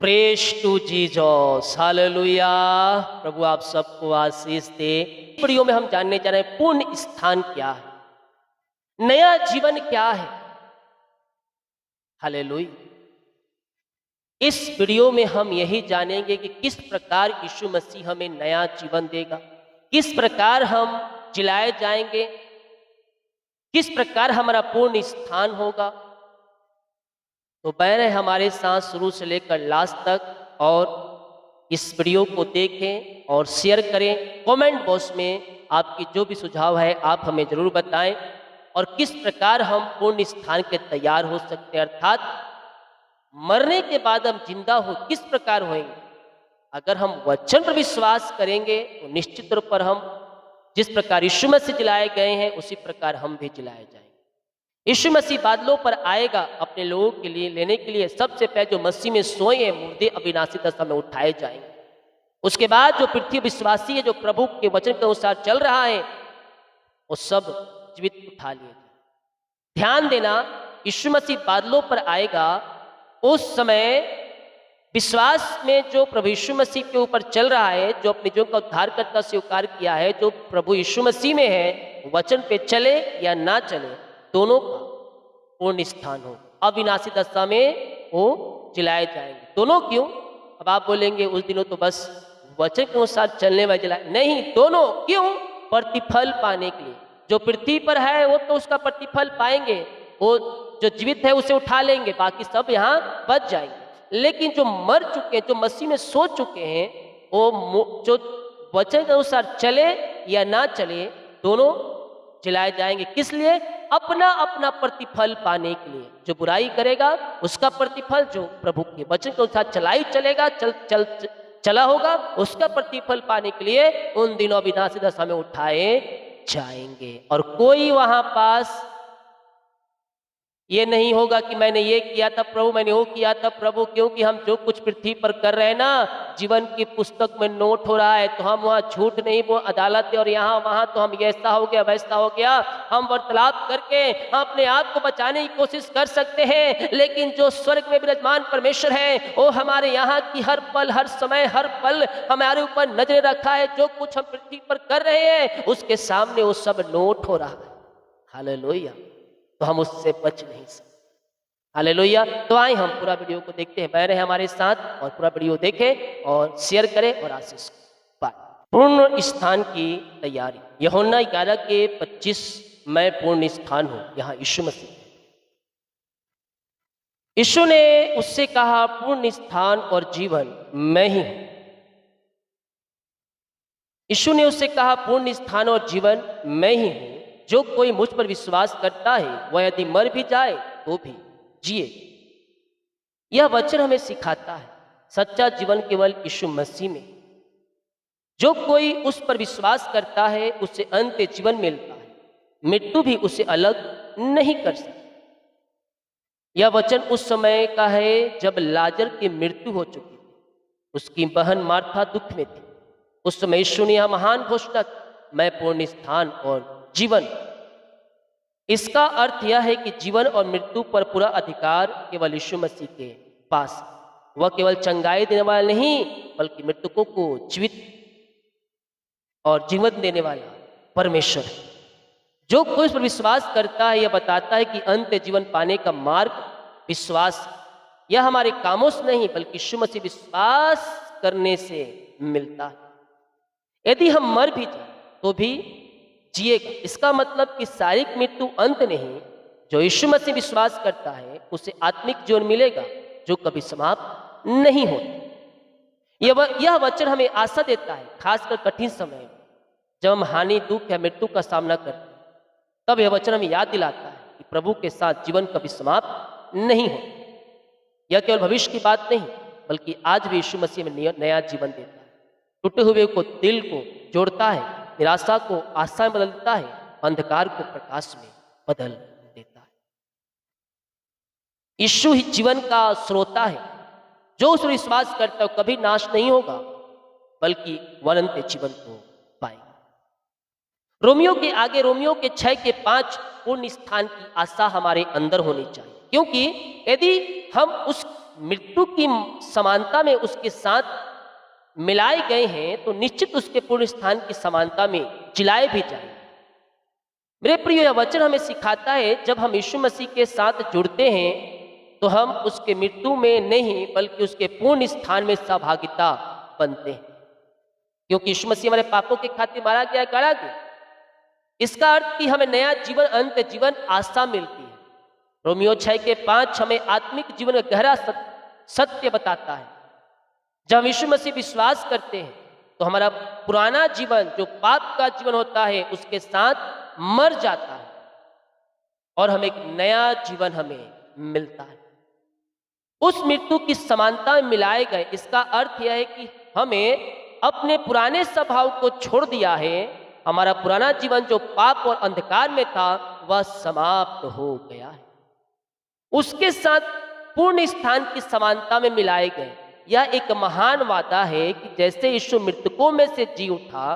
Praise to Jesus, hallelujah. प्रभु आप सबको आशीष दे। इस वीडियो में हम जानने जा रहे हैं पूर्ण स्थान क्या है, नया जीवन क्या है। हालेलुया। इस वीडियो में हम यही जानेंगे कि किस प्रकार यीशु मसीह हमें नया जीवन देगा, किस प्रकार हम जिलाए जाएंगे, किस प्रकार हमारा पूर्ण स्थान होगा। तो बहन हमारे साथ शुरू से लेकर लास्ट तक और इस वीडियो को देखें और शेयर करें। कमेंट बॉक्स में आपकी जो भी सुझाव है आप हमें जरूर बताएं और किस प्रकार हम पूर्ण स्थान के तैयार हो सकते हैं, अर्थात मरने के बाद हम जिंदा हो किस प्रकार होंगे। अगर हम वचन पर विश्वास करेंगे तो निश्चित तौर पर हम जिस प्रकार यीशु मसीह जिलाए गए हैं उसी प्रकार हम भी जिलाए जाएंगे। यीशु मसीह बादलों पर आएगा अपने लोगों के लिए लेने के लिए। सबसे पहले जो मसीह में सोए हैं मुर्दे अविनाशी दशा में उठाए जाएंगे। उसके बाद जो पृथ्वी विश्वासी है, जो प्रभु के वचन के अनुसार चल रहा है, वो सब जीवित उठा लिए जाए। ध्यान देना, यीशु मसीह बादलों पर आएगा उस समय विश्वास में जो प्रभु यीशु मसीह के ऊपर चल रहा है, जो अपने जीवन का उद्धारकर्ता स्वीकार किया है, जो प्रभु यीशु मसीह में है, वचन पे चले या ना चले, दोनों का पूर्ण स्थान हो। अविनाशी दशा में वो जिलाए जाएंगे। दोनों क्यों? अब आप बोलेंगे उस दिनों तो बस वचन के अनुसार चलने वाले जिलाए, नहीं, दोनों क्यों? प्रतिफल पाने के लिए। जो पृथ्वी पर है वो तो उसका प्रतिफल पाएंगे, वो जो जीवित है उसे उठा लेंगे, बाकी सब यहाँ बच जाएंगे। लेकिन जो मर चुके हैं, जो मसीह में सो चुके हैं, वो जो वचन के अनुसार चले या ना चले, दोनों जिलाए जाएंगे। किस लिए? अपना अपना प्रतिफल पाने के लिए। जो बुराई करेगा उसका प्रतिफल, जो प्रभु के वचन के अनुसार चलेगा, चला होगा, उसका प्रतिफल पाने के लिए उन दिनों अविनाशी दशा में उठाए जाएंगे। और कोई वहां पास ये नहीं होगा कि मैंने ये किया था प्रभु, मैंने वो किया था प्रभु, क्योंकि हम जो कुछ पृथ्वी पर कर रहे हैं ना, जीवन की पुस्तक में नोट हो रहा है, तो हम वहाँ झूठ नहीं, वो अदालत है, और यहाँ वहाँ तो हम ऐसा हो गया वैसा हो गया, हम वार्तालाप करके हम अपने आप को बचाने की कोशिश कर सकते हैं। लेकिन जो स्वर्ग में विराजमान परमेश्वर है वो हमारे यहाँ की हर पल, हर समय, हर पल हमारे ऊपर नजर रखा है। जो कुछ हम पृथ्वी पर कर रहे हैं उसके सामने वो सब नोट हो रहा है। हालेलुया। तो हम उससे बच नहीं सकते। हालेलुया। तो आए हम पूरा वीडियो को देखते हैं, बने हमारे साथ और पूरा वीडियो देखें और शेयर करें और आशीष पाएं। पूर्ण स्थान की तैयारी। यूहन्ना 11:25 मैं पूर्ण स्थान हूं। यहाँ यीशु मसीह, यीशु ने उससे कहा पूर्ण स्थान और जीवन मैं ही हूं। यीशु ने उससे कहा पूर्ण स्थान और जीवन मैं ही हूं। जो कोई मुझ पर विश्वास करता है वह यदि मर भी जाए तो भी जिए। यह वचन हमें सिखाता है सच्चा जीवन केवल यीशु मसीह में। जो कोई उस पर विश्वास करता है उसे अंत्य जीवन मिलता है, मृत्यु भी उसे अलग नहीं कर सकती। यह वचन उस समय का है जब लाजर की मृत्यु हो चुकी थी। उसकी बहन मार्था दुख में थी। उस समय यीशु ने यह महान घोषणा, मैं पूर्ण स्थान और जीवन। इसका अर्थ यह है कि जीवन और मृत्यु पर पूरा अधिकार केवल यीशु मसीह के पास। वह केवल चंगाई देने वाला नहीं बल्कि मृतकों को जीवित और जीवन देने वाला परमेश्वर है। जो कोई इस पर विश्वास करता है, यह बताता है कि अंत्य जीवन पाने का मार्ग विश्वास। यह हमारे कामों से नहीं बल्कि यीशु मसीह विश्वास करने से मिलता है। यदि हम मर भी जाए तो भी जिएगा। इसका मतलब कि शारीरिक मृत्यु अंत नहीं। जो यीशु मसीह विश्वास करता है उसे आत्मिक जीवन मिलेगा जो कभी समाप्त नहीं होता। यह वचन हमें आशा देता है, खासकर कठिन समय में जब हम हानि, दुख या मृत्यु का सामना करते हैं। तब यह वचन हमें याद दिलाता है कि प्रभु के साथ जीवन कभी समाप्त नहीं होता। यह केवल भविष्य की बात नहीं बल्कि आज भी यीशु मसीह में नया जीवन देता है। टूटे हुए को दिल को जोड़ता है, निराशा को आशा में बदल देता है, अंधकार को प्रकाश में बदल देता है। यीशु ही जीवन का स्रोता है। जो उस पर विश्वास करता है कभी नाश नहीं होगा बल्कि अनंत जीवन को पाएगा। रोमियो के आगे, रोमियो के 6:5 पूर्ण स्थान की आशा हमारे अंदर होनी चाहिए, क्योंकि यदि हम उस मृत्यु की समानता में उसके साथ मिलाए गए हैं, तो निश्चित उसके पूर्ण स्थान की समानता में जिलाए भी जाएंगे। मेरे प्रिय, यह वचन हमें सिखाता है जब हम यीशु मसीह के साथ जुड़ते हैं तो हम उसके मृत्यु में नहीं बल्कि उसके पूर्ण स्थान में सहभागिता बनते हैं, क्योंकि यीशु मसीह हमारे पापों के खातिर मारा गया, गाड़ा गया। इसका अर्थ कि हमें नया जीवन, अंत जीवन, आशा मिलती है। रोमियो 6:5 हमें आत्मिक जीवन का गहरा सत्य बताता है। जब हम यीशु मसीह विश्वास करते हैं तो हमारा पुराना जीवन जो पाप का जीवन होता है उसके साथ मर जाता है और हमें एक नया जीवन हमें मिलता है। उस मृत्यु की समानता में मिलाए गए, इसका अर्थ यह है कि हमें अपने पुराने स्वभाव को छोड़ दिया है। हमारा पुराना जीवन जो पाप और अंधकार में था वह समाप्त हो गया है, उसके साथ पूर्ण स्थान की समानता में मिलाए गए। यह एक महान वादा है कि जैसे यीशु मृतकों में से जी उठा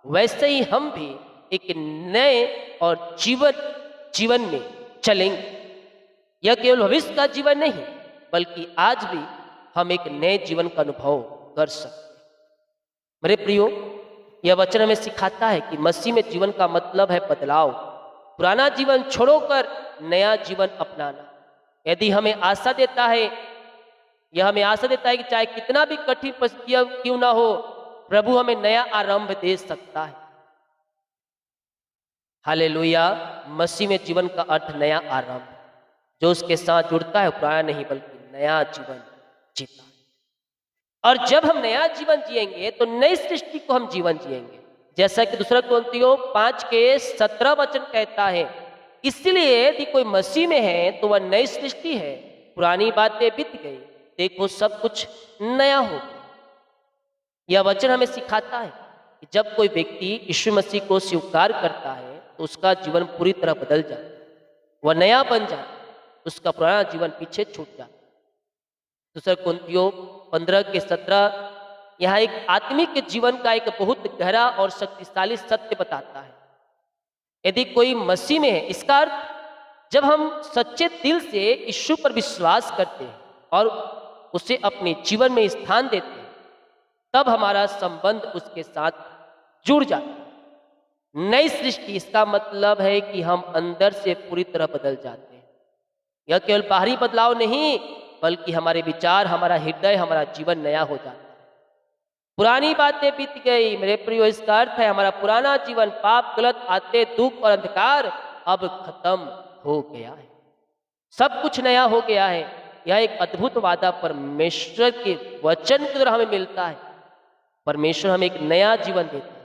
वैसे ही हम भी एक नए और जीवन में चलेंगे। यह केवल भविष्य का जीवन नहीं बल्कि आज भी हम एक नए जीवन का अनुभव कर सकते हैं। मेरे प्रियो, यह वचन हमें सिखाता है कि मसीह में जीवन का मतलब है बदलाव, पुराना जीवन छोड़कर नया जीवन अपनाना। यदि हमें आशा देता है, यह हमें आशा देता है कि चाहे कितना भी कठिन परिस्थितियां क्यों ना हो, प्रभु हमें नया आरंभ दे सकता है। हालेलुया। मसीह में जीवन का अर्थ नया आरंभ, जो उसके साथ जुड़ता है पुराना नहीं बल्कि नया जीवन जीता है। और जब हम नया जीवन जिएंगे तो नई सृष्टि को हम जीवन जिएंगे, जैसा कि 2 कोरिन्थियों 5:17 वचन कहता है, इसलिए यदि कोई मसीह में है तो वह नई सृष्टि है, पुरानी बातें बीत गई, देखो सब कुछ नया हो गया। यह वचन हमें सिखाता है कि जब कोई व्यक्ति यीशु मसीह को स्वीकार करता है तो उसका जीवन पूरी तरह बदल जाता है, वह नया बन जाता है, उसका पुराना जीवन पीछे छूट जाता है। 2 कोरिन्थियों 15:17 यहाँ एक आत्मिक जीवन का एक बहुत गहरा और शक्तिशाली सत्य बताता है। यदि कोई मसीह में है, इसका अर्थ जब हम सच्चे दिल से यीशु पर विश्वास करते हैं और उसे अपने जीवन में स्थान देते हैं, तब हमारा संबंध उसके साथ जुड़ जाता है। नई सृष्टि, इसका मतलब है कि हम अंदर से पूरी तरह बदल जाते हैं। यह केवल बाहरी बदलाव नहीं बल्कि हमारे विचार, हमारा हृदय, हमारा जीवन नया हो जाता है। पुरानी बातें बीत गई। मेरे प्रियो, इसका अर्थ है हमारा पुराना जीवन, पाप, गलत आदतें, दुख और अंधकार अब खत्म हो गया है, सब कुछ नया हो गया है। यह एक अद्भुत वादा परमेश्वर के वचन के द्वारा हमें मिलता है। परमेश्वर हमें एक नया जीवन देता है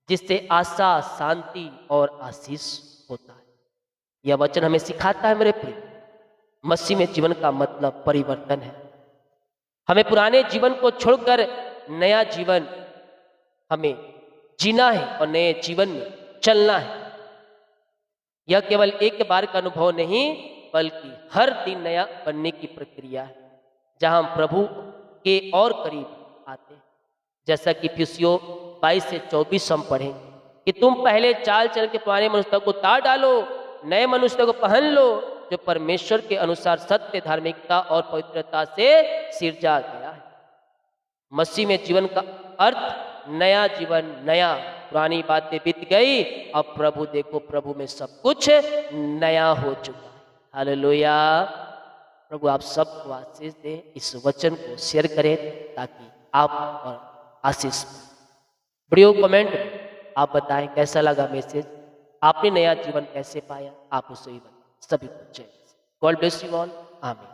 जिससे आशा, शांति और आशीष होता है। यह वचन हमें सिखाता है मेरे प्रिय, मसीह में जीवन का मतलब परिवर्तन है। हमें पुराने जीवन को छोड़कर नया जीवन हमें जीना है और नए जीवन में चलना है। यह केवल एक बार का अनुभव नहीं बल्कि हर दिन नया बनने की प्रक्रिया है, जहां हम प्रभु के और करीब आते हैं। जैसा कि इफिसियों 22-24 हम पढ़ेंगे कि तुम पहले चाल चल के पुराने मनुष्य को उतार डालो, नए मनुष्य को पहन लो, जो परमेश्वर के अनुसार सत्य, धार्मिकता और पवित्रता से सिरजा गया है। मसीह में जीवन का अर्थ नया जीवन, नया, पुरानी बातें बीत गई, अब प्रभु देखो, प्रभु में सब कुछ नया हो चुका है। हालेलुया। प्रभु आप सबको आशीष दे। इस वचन को शेयर करें ताकि आप और आशीष। वीडियो कमेंट में आप बताएं कैसा लगा मैसेज, आपने नया जीवन कैसे पाया, आप उसे ही बताएं। सभी को जय। God bless you all. आमीन।